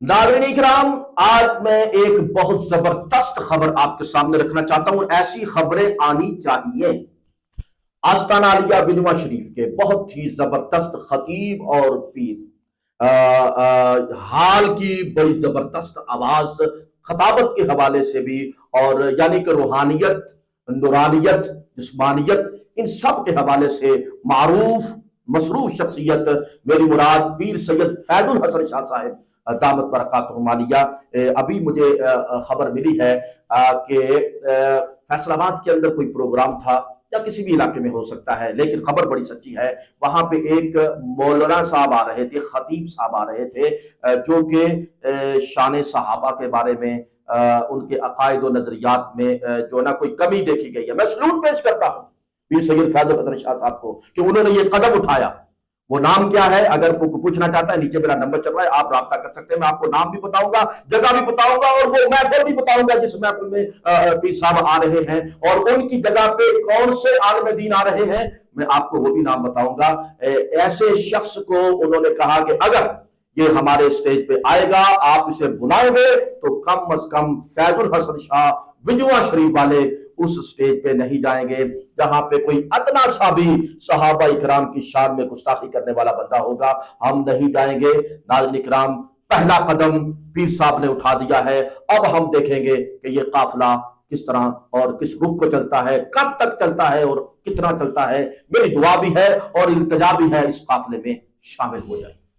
नाज़रीन इकराम, आज मैं एक बहुत जबरदस्त खबर आपके सामने रखना चाहता हूं। ऐसी खबरें आनी चाहिए। आस्ताना आलिया बिनवा शरीफ के बहुत ही जबरदस्त खतीब और पीर हाल की बड़ी जबरदस्त आवाज खताबत के हवाले से भी, और यानी कि रूहानियत, नूरानियत, जिस्मानियत, इन सब के हवाले से मारूफ मसरूफ शख्सियत मेरी मुराद पीर सैयद फैजुल हसन शाह साहब दामत बरकातुहुम आलिया। अभी मुझे खबर मिली है कि फैसलाबाद के अंदर कोई प्रोग्राम था, या किसी भी इलाके में हो सकता है, लेकिन खबर बड़ी सच्ची है। वहां पे एक मौलाना साहब आ रहे थे, खतीब साहब आ रहे थे, जो कि शान सहाबा के बारे में, उनके अकायद और नजरियात में जो ना कोई कमी देखी गई है। मैं सलूट पेश करता हूँ पीर सैयद फैजुल हसन शाह साहब को कि उन्होंने ये कदम उठाया। वो नाम क्या है, अगर कोई पूछना चाहता है, नीचे मेरा नंबर चल रहा है, आप राब्ता कर सकते हैं। मैं आपको नाम भी बताऊंगा, जगह भी बताऊंगा, और वो महफिल भी बताऊंगा जिस महफिल में पीर साहब आ रहे हैं, और उनकी जगह पे कौन से आलिम दीन आ रहे हैं, मैं आपको वो भी नाम बताऊंगा। ऐसे शख्स को उन्होंने कहा कि अगर ये हमारे स्टेज पे आएगा, आप इसे बुलाएंगे, तो कम अज कम फैजुल हसन शाह बिजवा शरीफ वाले उस स्टेज पे नहीं जाएंगे जहां पे कोई अदना सा भी सहाबा इकराम की शान में गुस्ताखी करने वाला बंदा होगा। हम नहीं जाएंगे। नाज़रीन इकराम, पहला कदम पीर साहब ने उठा दिया है। अब हम देखेंगे कि ये काफिला किस तरह और किस रुख को चलता है, कब तक चलता है और कितना चलता है। मेरी दुआ भी है और इल्तिजा भी है, इस काफिले में शामिल हो जाए।